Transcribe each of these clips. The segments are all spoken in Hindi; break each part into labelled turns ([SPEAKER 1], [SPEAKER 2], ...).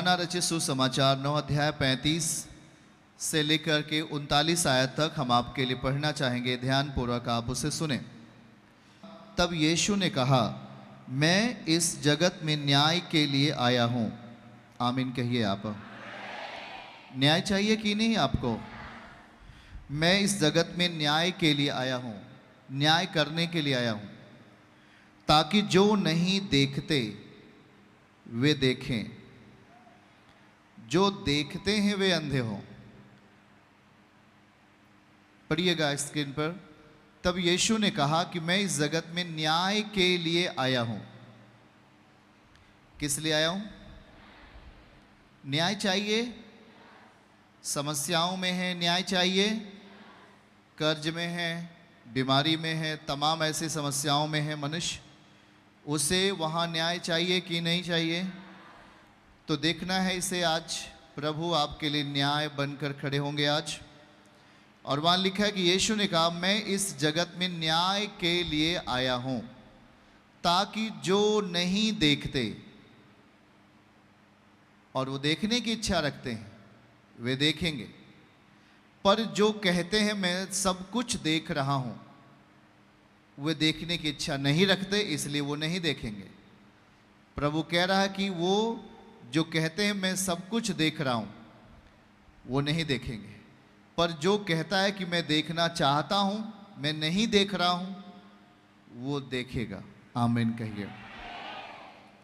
[SPEAKER 1] यूहन्ना रचित सुसमाचार 9 अध्याय 35 से लेकर के 39 आयत तक हम आपके लिए पढ़ना चाहेंगे। ध्यानपूर्वक आप उसे सुने। तब यीशु ने कहा, मैं इस जगत में न्याय के लिए आया हूँ। आमीन कहिए आप। न्याय चाहिए कि नहीं आपको? मैं इस जगत में न्याय के लिए आया हूँ, न्याय करने के लिए आया हूँ, ताकि जो नहीं देखते वे देखें, जो देखते हैं वे अंधे हों। पढ़िएगा स्क्रीन पर। तब यीशु ने कहा कि मैं इस जगत में न्याय के लिए आया हूं। किस लिए आया हूं? न्याय चाहिए, समस्याओं में है न्याय चाहिए, कर्ज में है, बीमारी में है, तमाम ऐसी समस्याओं में है मनुष्य, उसे वहां न्याय चाहिए कि नहीं चाहिए? तो देखना है इसे। आज प्रभु आपके लिए न्याय बनकर खड़े होंगे आज। और वहाँ लिखा है कि यीशु ने कहा, मैं इस जगत में न्याय के लिए आया हूँ, ताकि जो नहीं देखते और वो देखने की इच्छा रखते हैं वे देखेंगे, पर जो कहते हैं मैं सब कुछ देख रहा हूँ, वे देखने की इच्छा नहीं रखते, इसलिए वो नहीं देखेंगे। प्रभु कह रहा है कि वो जो कहते हैं मैं सब कुछ देख रहा हूँ, वो नहीं देखेंगे, पर जो कहता है कि मैं देखना चाहता हूँ, मैं नहीं देख रहा हूँ, वो देखेगा। आमीन कहिए।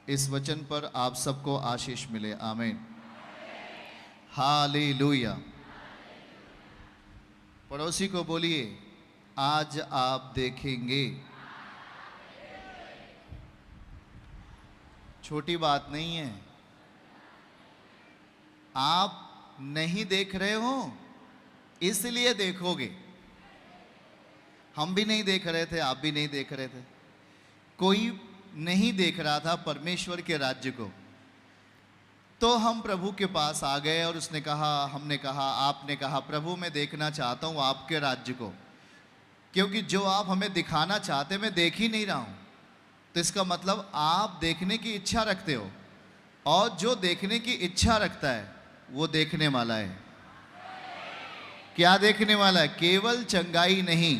[SPEAKER 1] इस वचन पर आप सबको आशीष मिले। आमीन। हालेलुया। पड़ोसी को बोलिए, आज आप देखेंगे। छोटी बात नहीं है। आप नहीं देख रहे हो इसलिए देखोगे। हम भी नहीं देख रहे थे, आप भी नहीं देख रहे थे, कोई नहीं देख रहा था परमेश्वर के राज्य को। तो हम प्रभु के पास आ गए और उसने कहा, हमने कहा, आपने कहा, प्रभु मैं देखना चाहता हूँ आपके राज्य को, क्योंकि जो आप हमें दिखाना चाहते मैं देख ही नहीं रहा हूँ। तो इसका मतलब आप देखने की इच्छा रखते हो, और जो देखने की इच्छा रखता है वो देखने वाला है। क्या देखने वाला है? केवल चंगाई नहीं,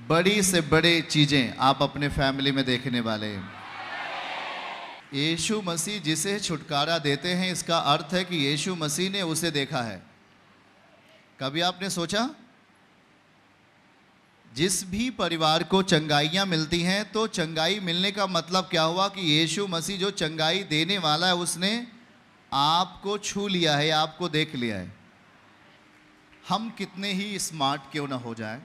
[SPEAKER 1] बड़ी से बड़ी चीजें आप अपने फैमिली में देखने वाले हैं। यीशु मसीह जिसे छुटकारा देते हैं, इसका अर्थ है कि यीशु मसीह ने उसे देखा है। कभी आपने सोचा, जिस भी परिवार को चंगाइयाँ मिलती हैं, तो चंगाई मिलने का मतलब क्या हुआ कि यीशु मसीह जो चंगाई देने वाला है, उसने आपको छू लिया है, आपको देख लिया है। हम कितने ही स्मार्ट क्यों ना हो जाए,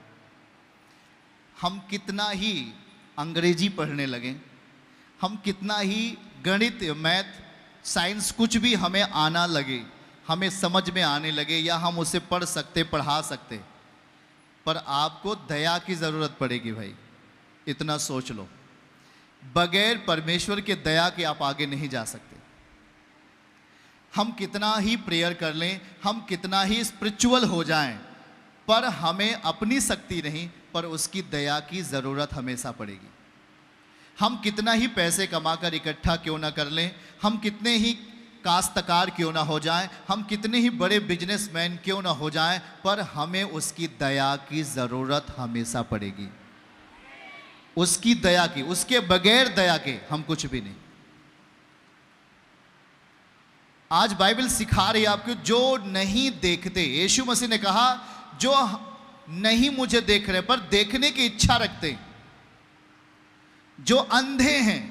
[SPEAKER 1] हम कितना ही अंग्रेजी पढ़ने लगें, हम कितना ही गणित, मैथ, साइंस कुछ भी हमें आना लगे, हमें समझ में आने लगे, या हम उसे पढ़ सकते, पढ़ा सकते, पर आपको दया की ज़रूरत पड़ेगी भाई। इतना सोच लो, बगैर परमेश्वर के दया के आप आगे नहीं जा सकते। हम कितना ही प्रेयर कर लें, हम कितना ही स्पिरिचुअल हो जाएं, पर हमें अपनी शक्ति नहीं, पर उसकी दया की ज़रूरत हमेशा पड़ेगी। हम कितना ही पैसे कमाकर इकट्ठा क्यों ना कर लें, हम कितने ही काश्तकार क्यों ना हो जाएं, हम कितने ही बड़े बिजनेसमैन क्यों ना हो जाएं, पर हमें उसकी दया की ज़रूरत हमेशा पड़ेगी। उसकी दया की, उसके बगैर दया के हम कुछ भी नहीं। आज बाइबल सिखा रही है आपको, जो नहीं देखते, यीशु मसीह ने कहा जो नहीं मुझे देख रहे पर देखने की इच्छा रखते, जो अंधे हैं,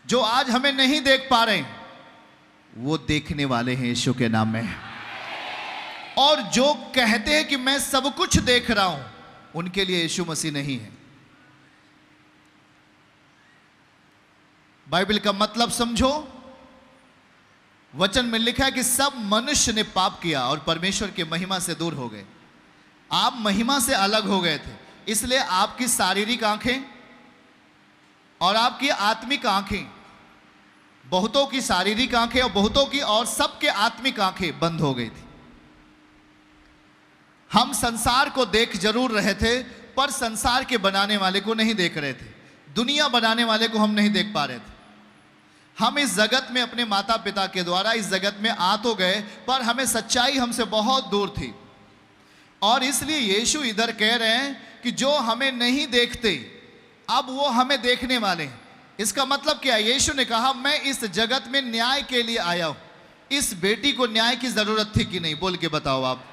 [SPEAKER 1] जो आज हमें नहीं देख पा रहे, वो देखने वाले हैं यीशु के नाम में। और जो कहते हैं कि मैं सब कुछ देख रहा हूं, उनके लिए यीशु मसीह नहीं है। बाइबल का मतलब समझो। वचन में लिखा है कि सब मनुष्य ने पाप किया और परमेश्वर की महिमा से दूर हो गए। आप महिमा से अलग हो गए थे, इसलिए आपकी शारीरिक आंखें और आपकी आत्मिक आंखें, बहुतों की शारीरिक आंखें और बहुतों की और सबके आत्मिक आंखें बंद हो गई थी। हम संसार को देख जरूर रहे थे, पर संसार के बनाने वाले को नहीं देख रहे थे। दुनिया बनाने वाले को हम नहीं देख पा रहे थे। हम इस जगत में अपने माता पिता के द्वारा इस जगत में आ तो गए, पर हमें सच्चाई हमसे बहुत दूर थी। और इसलिए यीशु इधर कह रहे हैं कि जो हमें नहीं देखते अब वो हमें देखने वाले हैं। इसका मतलब क्या है? यीशु ने कहा मैं इस जगत में न्याय के लिए आया हूं। इस बेटी को न्याय की जरूरत थी कि नहीं? बोल के बताओ आप।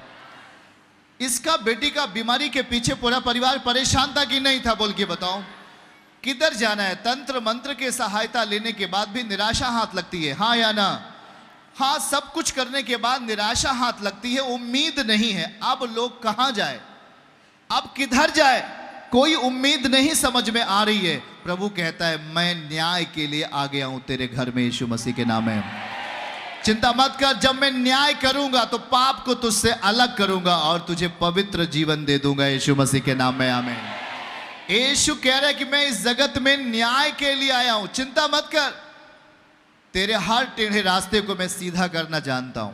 [SPEAKER 1] इसका बेटी का बीमारी के पीछे पूरा परिवार परेशान था कि नहीं था? बोल के बताओ। किधर जाना है? तंत्र मंत्र के सहायता लेने के बाद भी निराशा हाथ लगती है, हाँ या ना? हाँ, सब कुछ करने के बाद निराशा हाथ लगती है, उम्मीद नहीं है। अब लोग कहां जाए, अब किधर जाए, कोई उम्मीद नहीं समझ में आ रही है। प्रभु कहता है मैं न्याय के लिए आ गया हूं तेरे घर में, यीशु मसीह के नाम में। चिंता मत कर, जब मैं न्याय करूंगा तो पाप को तुझसे अलग करूंगा और तुझे पवित्र जीवन दे दूंगा, यीशु मसीह के नाम में, आमीन। यीशु कह रहा है कि मैं इस जगत में न्याय के लिए आया हूं। चिंता मत कर, तेरे हर टेढ़े रास्ते को मैं सीधा करना जानता हूं।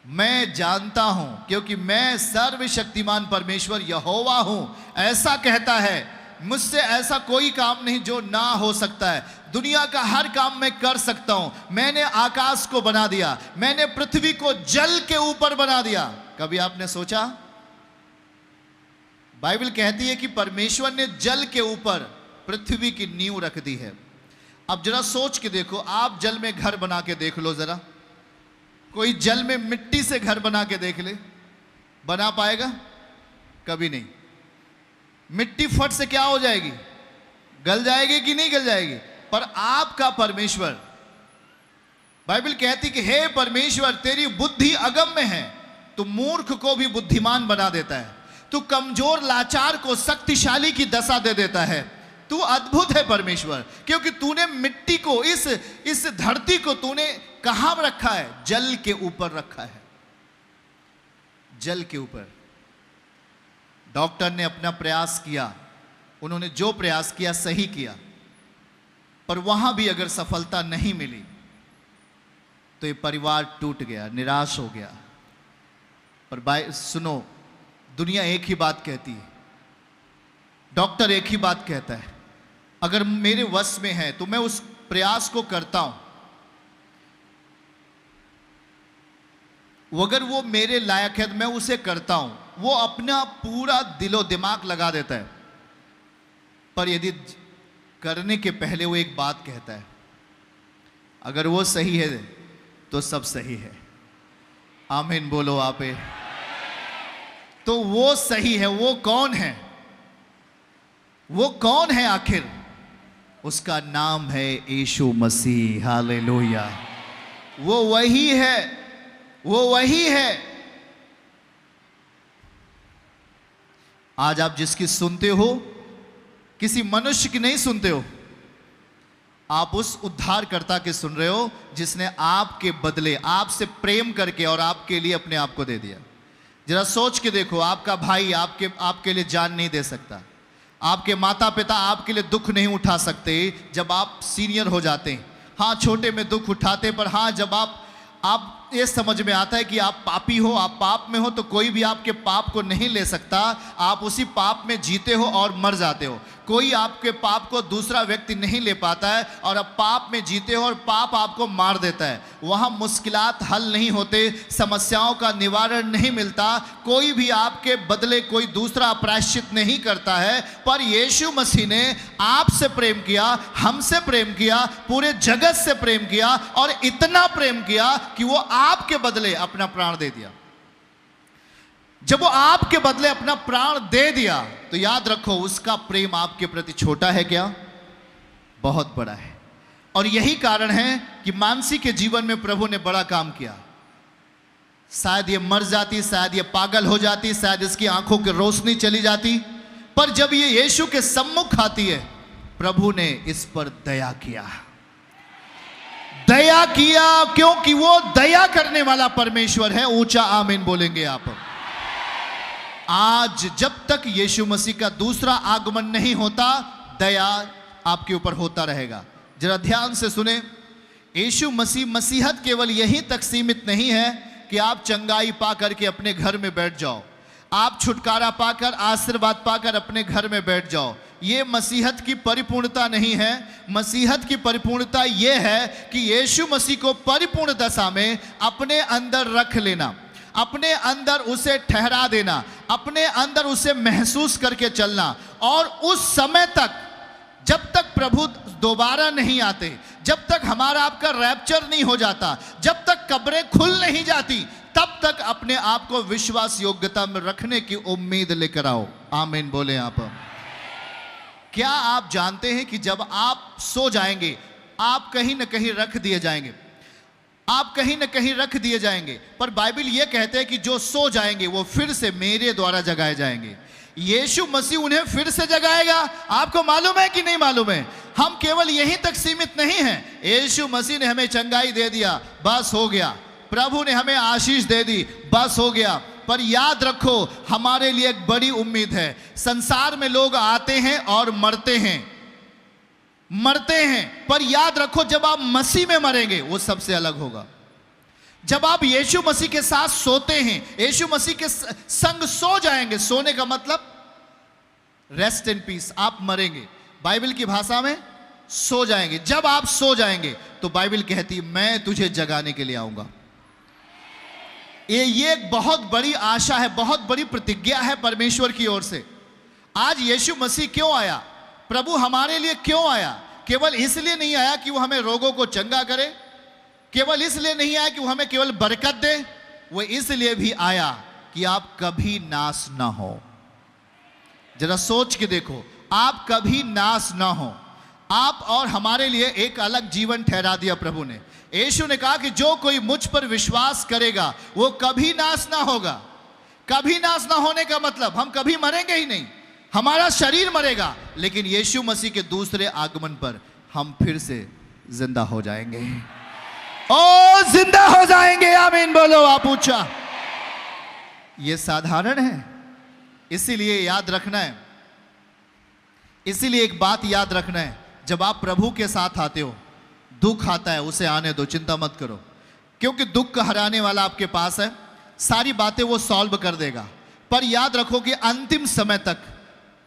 [SPEAKER 1] मैं जानता हूं क्योंकि मैं सर्वशक्तिमान परमेश्वर यहोवा हूं। ऐसा कहता है, मुझसे ऐसा कोई काम नहीं जो ना हो सकता है। दुनिया का हर काम मैं कर सकता हूं। मैंने आकाश को बना दिया, मैंने पृथ्वी को जल के ऊपर बना दिया। कभी आपने सोचा? बाइबल कहती है कि परमेश्वर ने जल के ऊपर पृथ्वी की नींव रख दी है। अब जरा सोच के देखो, आप जल में घर बना के देख लो जरा। कोई जल में मिट्टी से घर बना के देख ले, बना पाएगा? कभी नहीं। मिट्टी फट से क्या हो जाएगी? गल जाएगी कि नहीं गल जाएगी? पर आपका परमेश्वर, बाइबल कहती कि हे परमेश्वर तेरी बुद्धि अगम्य है, तू मूर्ख को भी बुद्धिमान बना देता है, तू कमजोर लाचार को शक्तिशाली की दशा दे देता है। तू अद्भुत है परमेश्वर, क्योंकि तूने मिट्टी को, इस धरती को तूने कहां रखा है? जल के ऊपर रखा है, जल के ऊपर। डॉक्टर ने अपना प्रयास किया, उन्होंने जो प्रयास किया सही किया, पर वहां भी अगर सफलता नहीं मिली तो ये परिवार टूट गया, निराश हो गया। पर सुनो, दुनिया एक ही बात कहती है, डॉक्टर एक ही बात कहता है, अगर मेरे वश में है तो मैं उस प्रयास को करता हूं, अगर वो मेरे लायक है तो मैं उसे करता हूं। वो अपना पूरा दिलो दिमाग लगा देता है, पर यदि करने के पहले वो एक बात कहता है, अगर वो सही है तो सब सही है। आमीन बोलो आप। तो वो सही है, वो कौन है? वो कौन है आखिर? उसका नाम है यीशु मसीह। हालेलुया। वो वही है, वो वही है। आज आप जिसकी सुनते हो, किसी मनुष्य की नहीं सुनते हो, आप उस उद्धारकर्ता के सुन रहे हो जिसने आपके बदले आपसे प्रेम करके और आपके लिए अपने आप को दे दिया। जरा सोच के देखो, आपका भाई आपके लिए जान नहीं दे सकता, आपके माता पिता आपके लिए दुख नहीं उठा सकते जब आप सीनियर हो जाते हैं। हाँ, छोटे में दुख उठाते, पर हाँ, जब आप ये समझ में आता है कि आप पापी हो, आप पाप में हो, तो कोई भी आपके पाप को नहीं ले सकता। आप उसी पाप में जीते हो और मर जाते हो। कोई आपके पाप को दूसरा व्यक्ति नहीं ले पाता है, और अब पाप में जीते हो और पाप आपको मार देता है। वहाँ मुश्किलात हल नहीं होते, समस्याओं का निवारण नहीं मिलता, कोई भी आपके बदले कोई दूसरा प्रायश्चित नहीं करता है। पर यीशु मसीह ने आपसे प्रेम किया, हमसे प्रेम किया, पूरे जगत से प्रेम किया, और इतना प्रेम किया कि वो आपके बदले अपना प्राण दे दिया। जब वो आपके बदले अपना प्राण दे दिया, तो याद रखो उसका प्रेम आपके प्रति छोटा है क्या? बहुत बड़ा है। और यही कारण है कि मानसी के जीवन में प्रभु ने बड़ा काम किया। शायद ये मर जाती, शायद ये पागल हो जाती, शायद इसकी आंखों की रोशनी चली जाती, पर जब ये यीशु के सम्मुख आती है, प्रभु ने इस पर दया किया। दया किया क्योंकि वो दया करने वाला परमेश्वर है। ऊंचा आमीन बोलेंगे आप। आज जब तक यीशु मसीह का दूसरा आगमन नहीं होता, दया आपके ऊपर होता रहेगा। जरा ध्यान से सुने, यीशु मसीह मसीहत केवल यहीं तक सीमित नहीं है कि आप चंगाई पाकर के अपने घर में बैठ जाओ, आप छुटकारा पाकर, आशीर्वाद पाकर अपने घर में बैठ जाओ। ये मसीहत की परिपूर्णता नहीं है। मसीहत की परिपूर्णता ये है कि यीशु मसीह को परिपूर्ण दशा में अपने अंदर रख लेना, अपने अंदर उसे ठहरा देना, अपने अंदर उसे महसूस करके चलना। और उस समय तक, जब तक प्रभु दोबारा नहीं आते, जब तक हमारा आपका रैप्चर नहीं हो जाता, जब तक कब्रें खुल नहीं जाती, तब तक अपने आप को विश्वास योग्यता में रखने की उम्मीद लेकर आओ। आमीन बोले आप। क्या आप जानते हैं कि जब आप सो जाएंगे, आप कहीं ना कहीं रख दिए जाएंगे, आप कहीं ना कहीं रख दिए जाएंगे। पर बाइबल यह कहते हैं कि जो सो जाएंगे वो फिर से मेरे द्वारा जगाए जाएंगे। यीशु मसीह उन्हें फिर से जगाएगा। आपको मालूम है कि नहीं मालूम है? हम केवल यहीं तक सीमित नहीं हैं। यीशु मसीह ने हमें चंगाई दे दिया, बस हो गया। प्रभु ने हमें आशीष दे दी, बस हो गया। पर याद रखो, हमारे लिए एक बड़ी उम्मीद है। संसार में लोग आते हैं और मरते हैं, पर याद रखो, जब आप मसीह में मरेंगे वो सबसे अलग होगा। जब आप यीशु मसीह के साथ सोते हैं, यीशु मसीह के संग सो जाएंगे, सोने का मतलब रेस्ट इन पीस, आप मरेंगे। बाइबल की भाषा में सो जाएंगे। जब आप सो जाएंगे तो बाइबल कहती मैं तुझे जगाने के लिए आऊंगा। ये एक बहुत बड़ी आशा है, बहुत बड़ी प्रतिज्ञा है परमेश्वर की ओर से। आज यीशु मसीह क्यों आया? प्रभु हमारे लिए क्यों आया? केवल इसलिए नहीं आया कि वो हमें रोगों को चंगा करे, केवल इसलिए नहीं आया कि वो हमें केवल बरकत दे, वो इसलिए भी आया कि आप कभी नाश ना हो। जरा सोच के देखो, आप कभी नाश ना हो। आप और हमारे लिए एक अलग जीवन ठहरा दिया प्रभु ने। यीशु ने कहा कि जो कोई मुझ पर विश्वास करेगा वो कभी नाश ना होगा। कभी नाश ना होने का मतलब हम कभी मरेंगे ही नहीं, हमारा शरीर मरेगा, लेकिन यीशु मसीह के दूसरे आगमन पर हम फिर से जिंदा हो जाएंगे। ओ जिंदा हो जाएंगे। आमीन बोलो आप ऊंचा। ये साधारण है, इसीलिए याद रखना है, इसीलिए एक बात याद रखना है, जब आप प्रभु के साथ आते हो, दुख आता है उसे आने दो, चिंता मत करो, क्योंकि दुख का हराने वाला आपके पास है। सारी बातें वो सॉल्व कर देगा। पर याद रखो कि अंतिम समय तक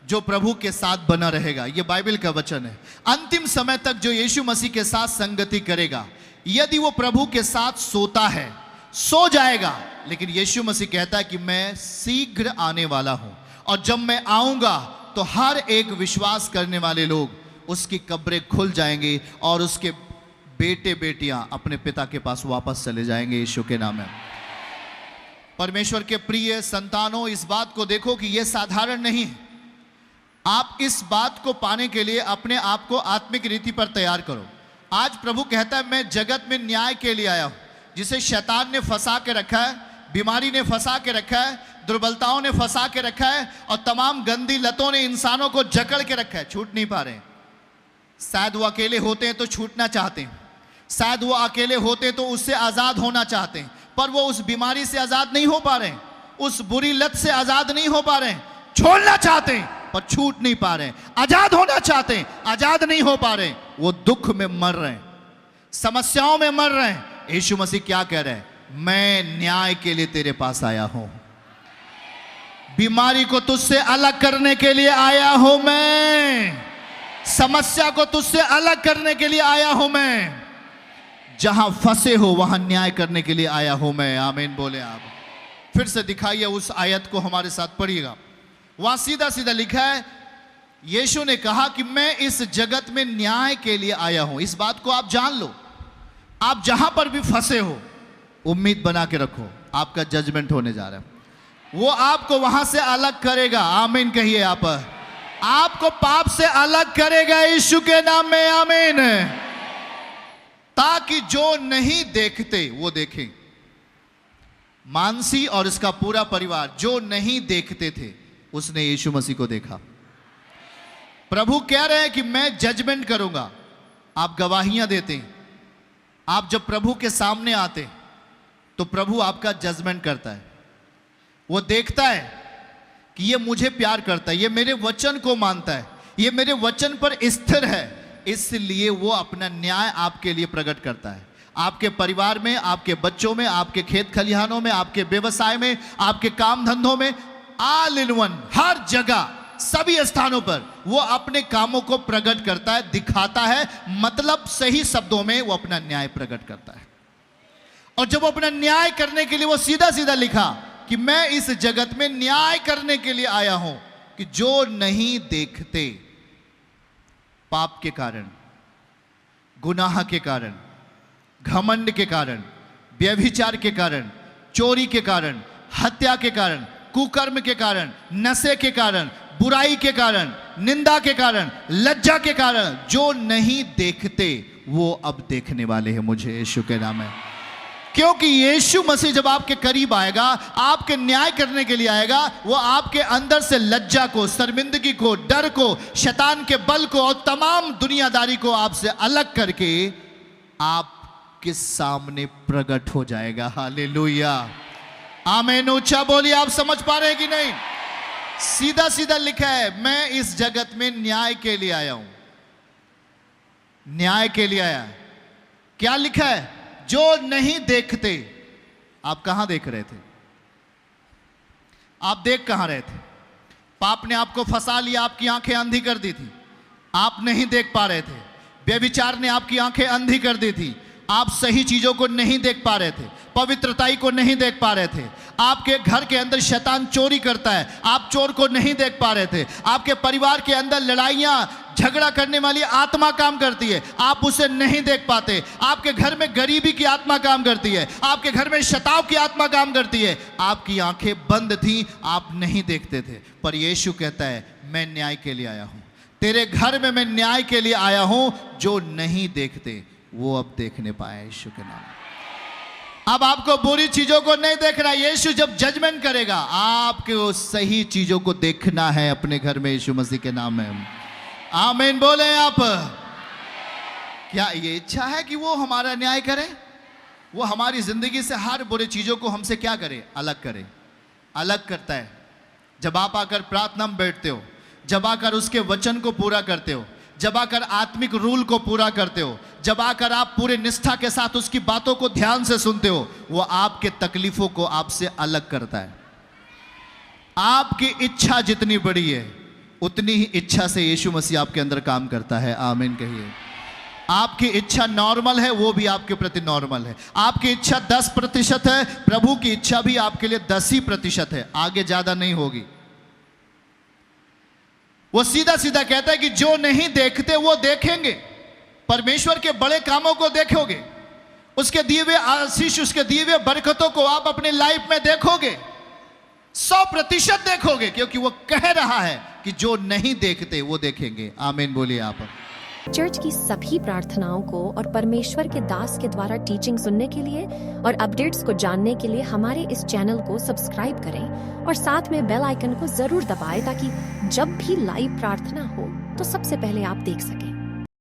[SPEAKER 1] जो प्रभु के साथ बना रहेगा, ये बाइबल का वचन है, अंतिम समय तक जो यीशु मसीह के साथ संगति करेगा, यदि वो प्रभु के साथ सोता है, सो जाएगा, लेकिन यीशु मसीह कहता है कि मैं शीघ्र आने वाला हूं, और जब मैं आऊंगा तो हर एक विश्वास करने वाले लोग उसकी कब्रें खुल जाएंगे और उसके बेटे बेटियां अपने पिता के पास वापस चले जाएंगे यीशु के नाम में। परमेश्वर के प्रिय संतानों, इस बात को देखो कि यह साधारण नहीं है। आप इस बात को पाने के लिए अपने आप को आत्मिक रीति पर तैयार करो। आज प्रभु कहता है मैं जगत में न्याय के लिए आया हूं। जिसे शैतान ने फंसा के रखा है, बीमारी ने फंसा के रखा है, दुर्बलताओं ने फंसा के रखा है, और तमाम गंदी लतों ने इंसानों को जकड़ के रखा है, छूट नहीं पा रहे हैं। शायद वो अकेले होते हैं तो छूटना चाहते हैं, शायद वो अकेले होते तो उससे आज़ाद होना चाहते हैं, पर वो उस बीमारी से आज़ाद नहीं हो पा रहे हैं, उस बुरी लत से आज़ाद नहीं हो पा रहे हैं। छोड़ना चाहते हैं पर छूट नहीं पा रहे हैं, आज़ाद होना चाहते हैं, आज़ाद नहीं हो पा रहे हैं। वो दुख में मर रहे हैं, समस्याओं में मर रहे हैं। यीशु मसीह क्या कह रहे हैं? मैं न्याय के लिए तेरे पास आया हूं, बीमारी को तुझसे अलग करने के लिए आया हूं मैं, समस्या को तुझसे अलग करने के लिए आया हूं मैं, जहां फंसे हो वहां न्याय करने के लिए आया हूं मैं। आमीन बोले आप। फिर से दिखाइए उस आयत को, हमारे साथ पढ़िएगा। वहां सीधा सीधा लिखा है, यीशु ने कहा कि मैं इस जगत में न्याय के लिए आया हूं। इस बात को आप जान लो। आप जहां पर भी फंसे हो, उम्मीद बना के रखो, आपका जजमेंट होने जा रहा है। वो आपको वहां से अलग करेगा। आमीन कहिए आप। आपको पाप से अलग करेगा यीशु के नाम में। आमीन। ताकि जो नहीं देखते वो देखें। मानसी और इसका पूरा परिवार जो नहीं देखते थे, उसने यीशु मसीह को देखा। प्रभु कह रहे हैं कि मैं जजमेंट करूंगा। आप गवाहियां देते हैं, आप जब प्रभु के सामने आते तो प्रभु आपका जजमेंट करता है। वो देखता है कि ये मुझे प्यार करता है, ये मेरे वचन को मानता है, ये मेरे वचन पर स्थिर है, इसलिए वो अपना न्याय आपके लिए प्रकट करता है। आपके परिवार में, आपके बच्चों में, आपके खेत खलिहानों में, आपके व्यवसाय में, आपके काम धंधों में, ऑल इन वन, हर जगह सभी स्थानों पर वो अपने कामों को प्रकट करता है, दिखाता है, मतलब सही शब्दों में वो अपना न्याय प्रकट करता है। और जब वो अपना न्याय करने के लिए वो सीधा सीधा लिखा कि मैं इस जगत में न्याय करने के लिए आया हूं, कि जो नहीं देखते पाप के कारण, गुनाह के कारण, घमंड के कारण, व्यभिचार के कारण, चोरी के कारण, हत्या के कारण, कुकर्म के कारण, नशे के कारण, बुराई के कारण, निंदा के कारण, लज्जा के कारण, जो नहीं देखते वो अब देखने वाले हैं मुझे, यीशु के नाम है। क्योंकि यीशु मसीह जब आपके करीब आएगा, आपके न्याय करने के लिए आएगा, वो आपके अंदर से लज्जा को, शर्मिंदगी को, डर को, शैतान के बल को और तमाम दुनियादारी को आपसे अलग करके आपके सामने प्रकट हो जाएगा। हालेलुया, आमीन। ऊंचा बोलिए। आप समझ पा रहे हैं कि नहीं? सीधा सीधा लिखा है, मैं इस जगत में न्याय के लिए आया हूं, न्याय के लिए आया। क्या लिखा है? जो नहीं देखते। आप कहां देख रहे थे? आप देख कहां रहे थे? पाप ने आपको फंसा लिया, आपकी आंखें अंधी कर दी थी, आप नहीं देख पा रहे थे। व्यभिचार ने आपकी आंखें अंधी कर दी थी, आप सही चीजों को नहीं देख पा रहे थे, पवित्रताई को नहीं देख पा रहे थे। आपके घर के अंदर शैतान चोरी करता है, आप चोर को नहीं देख पा रहे थे। आपके परिवार के अंदर लड़ाइयां, झगड़ा करने वाली आत्मा काम करती है, आप उसे नहीं देख पाते। आपके घर में गरीबी की आत्मा काम करती है, आपके घर में शताव की आत्मा काम करती है। आपकी आंखें बंद थी, आप नहीं देखते थे। पर यीशु कहता है, मैं न्याय के लिए आया हूं, तेरे घर में मैं न्याय के लिए आया हूं। जो नहीं देखते वो अब देखने पाए, यीशु के नाम। अब आपको बुरी चीजों को नहीं देखना। यीशु जब जजमेंट करेगा, आपको सही चीजों को देखना है अपने घर में, यीशु मसीह के नाम में। आमीन बोले आप। क्या ये इच्छा है कि वो हमारा न्याय करे? वो हमारी जिंदगी से हर बुरी चीजों को हमसे क्या करे? अलग करे। अलग करता है। जब आप आकर प्रार्थना में बैठते हो, जब आकर उसके वचन को पूरा करते हो, जब आकर आत्मिक रूल को पूरा करते हो, जब आकर आप पूरे निष्ठा के साथ उसकी बातों को ध्यान से सुनते हो, वो आपके तकलीफों को आपसे अलग करता है। आपकी इच्छा जितनी बड़ी है, उतनी ही इच्छा से यीशु मसीह आपके अंदर काम करता है। आमीन कहिए। आपकी इच्छा नॉर्मल है, वो भी आपके प्रति नॉर्मल है। आपकी इच्छा 10% है, प्रभु की इच्छा भी आपके लिए 10% है, आगे ज्यादा नहीं होगी। वो सीधा सीधा कहता है कि जो नहीं देखते वो देखेंगे। परमेश्वर के बड़े कामों को देखोगे, उसके दिए हुए आशीष, उसके दिए हुए बरकतों को आप अपनी लाइफ में देखोगे, 100% देखोगे, क्योंकि वो कह रहा है कि जो नहीं देखते वो देखेंगे। आमीन बोलिए आप।
[SPEAKER 2] चर्च की सभी प्रार्थनाओं को और परमेश्वर के दास के द्वारा टीचिंग सुनने के लिए और अपडेट्स को जानने के लिए हमारे इस चैनल को सब्सक्राइब करें और साथ में बेल आइकन को जरूर दबाएं, ताकि जब भी लाइव प्रार्थना हो तो सबसे पहले आप देख सकें।